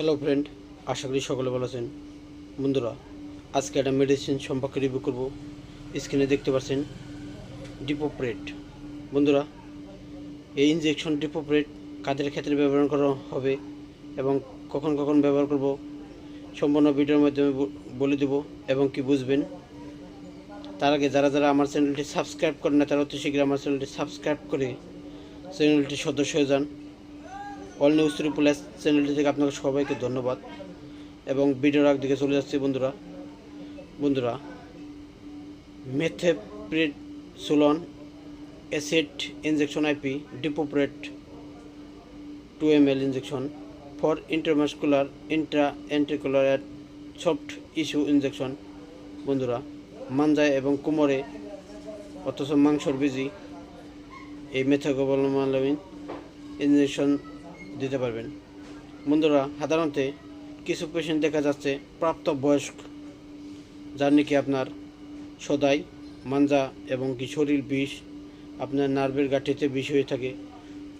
Hello friend, আশা করি সকলে ভালো আছেন। বন্ধুরা, আজকে একটা মেডিসিন সম্পর্কে রিভিউ করব। স্ক্রিনে দেখতে পাচ্ছেন ডিপোপ্রেট। বন্ধুরা, এই ইনজেকশন ডিপোপ্রেট কাদের ক্ষেত্রে ব্যবহার করা হবে এবং কখন কখন ব্যবহার করব সম্পূর্ণ ভিডিওর মাধ্যমে বলে দেব এবং কি বুঝবেন। তার আগে যারা যারা আমার চ্যানেলটি সাবস্ক্রাইব করেন না তারা অতি শীঘ্র আমার চ্যানেলটি সাবস্ক্রাইব করে চ্যানেলটির সদস্য হয়ে যান। অল নিউজ প্লাস চ্যানেলটি থেকে আপনাকে সবাইকে ধন্যবাদ এবং ভিডিওর আগ দিকে চলে যাচ্ছে। বন্ধুরা মেথেপ্রেডসোলন অ্যাসিড ইনজেকশন আইপি ডিপোপ্রেট 2 ml injection for intramuscular intraventricular at soft tissue injection. বন্ধুরা, মাঞ্জায় এবং কোমরে অথচ মাংসর বীজি এই মেথাকোবালামিন ইনজেকশন দিতে পারবেন। বন্ধুরা, সাধারণত কিছু পেশেন্ট দেখা যাচ্ছে প্রাপ্তবয়স্ক যার নাকি আপনার সদাই মাঞ্জা এবং কি শরীর বিষ, আপনার নার্ভের গাঁঠিতে বিষ হয়ে থাকে,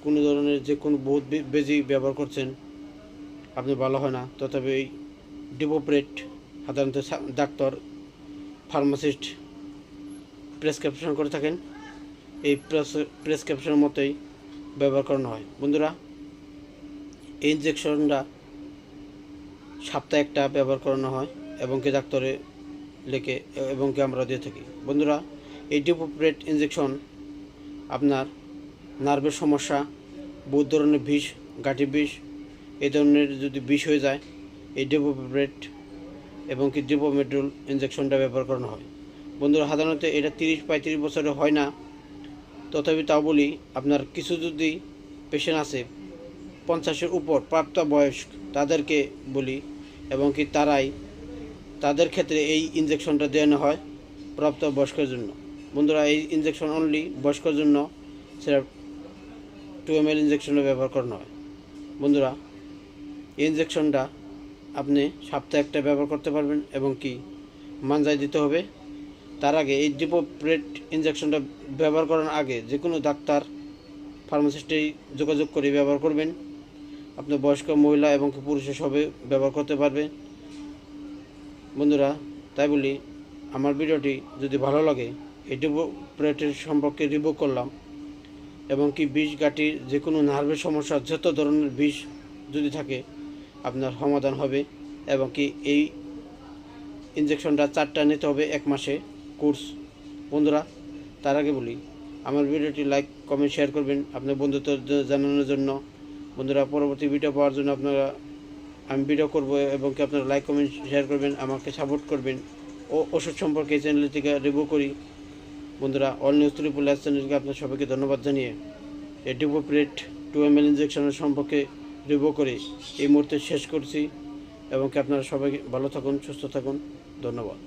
কোনো ধরনের যে কোনো বহুত বেজি ব্যবহার করছেন আপনি ভালো হয় না। তথাপি এই ডিপোপ্রেট সাধারণত ডাক্তার ফার্মাসিস্ট প্রেসক্রিপশন করে থাকেন। এই প্রেসক্রিপশনের মতোই ব্যবহার করানো হয়। বন্ধুরা, এই ইনজেকশনটা সপ্তাহে একটা ব্যবহার করানো হয় এবং কি ডাক্তারে লেখে এবং কি আমরা দিয়ে থাকি। বন্ধুরা, এই ডিপোপ্রেট ইনজেকশন আপনার নার্ভের সমস্যা, বহুত ধরনের বিষ, গাঁঠি বিষ, এই ধরনের যদি বিষ হয়ে যায় এই ডিপোপ্রেট এবং কি ডিপোমেড্রোল ইনজেকশনটা ব্যবহার করানো হয়। বন্ধুরা, সাধারণত এটা 30-35 বছরে হয় না। তথাপি তাও বলি, আপনার কিছু যদি পেশেন্ট আছে 50-এর উপর প্রাপ্তবয়স্ক তাদেরকে বলি এবং কি তাদের ক্ষেত্রে এই ইনজেকশনটা দেওয়ানো হয় প্রাপ্তবয়স্কের জন্য। বন্ধুরা, এই ইনজেকশন অনলি বয়স্কের জন্য সেটা 2 ml ইনজেকশনে ব্যবহার করানো হয়। বন্ধুরা, এই ইনজেকশনটা আপনি সপ্তাহে একটা ব্যবহার করতে পারবেন এবং কি মাঞ্জায় দিতে হবে। তার আগে এই ডিপোপ্রেট ইনজেকশনটা ব্যবহার করার আগে যে কোনো ডাক্তার ফার্মাসিস্টেই যোগাযোগ করে ব্যবহার করবেন। আপনি বয়স্ক মহিলা এবং পুরুষের সবে ব্যবহার করতে পারবে। বন্ধুরা, তাই বলি, আমার ভিডিওটি যদি ভালো লাগে, এই ডিপোপ্রেটের সম্পর্কে রিভিউ করলাম এবং কি বিষ গাঁঠির যে কোনো নার্ভের সমস্যা, যত ধরনের বিষ যদি থাকে আপনার সমাধান হবে এবং কি এই ইনজেকশনটা 4টা নিতে হবে 1 মাসে কোর্স। বন্ধুরা, তার আগে বলি, আমার ভিডিওটি লাইক কমেন্ট শেয়ার করবেন আপনার বন্ধুত্ব জানানোর জন্য। বন্ধুরা, পরবর্তী ভিডিও পাওয়ার জন্য আমি ভিডিও করব এবং কি আপনারা লাইক কমেন্ট শেয়ার করবেন, আমাকে সাপোর্ট করবেন ও ওষুধ সম্পর্কে এই চ্যানেল থেকে রিভিউ করি। বন্ধুরা, অল নিউজ প্লাস চ্যানেলকে আপনার সবাইকে ধন্যবাদ জানিয়ে এই ডিপোপ্রেট 2 ml ইনজেকশনের সম্পর্কে রিভিউ করে এই মুহূর্তে শেষ করছি এবং কি আপনারা সবাই ভালো থাকুন, সুস্থ থাকুন। ধন্যবাদ।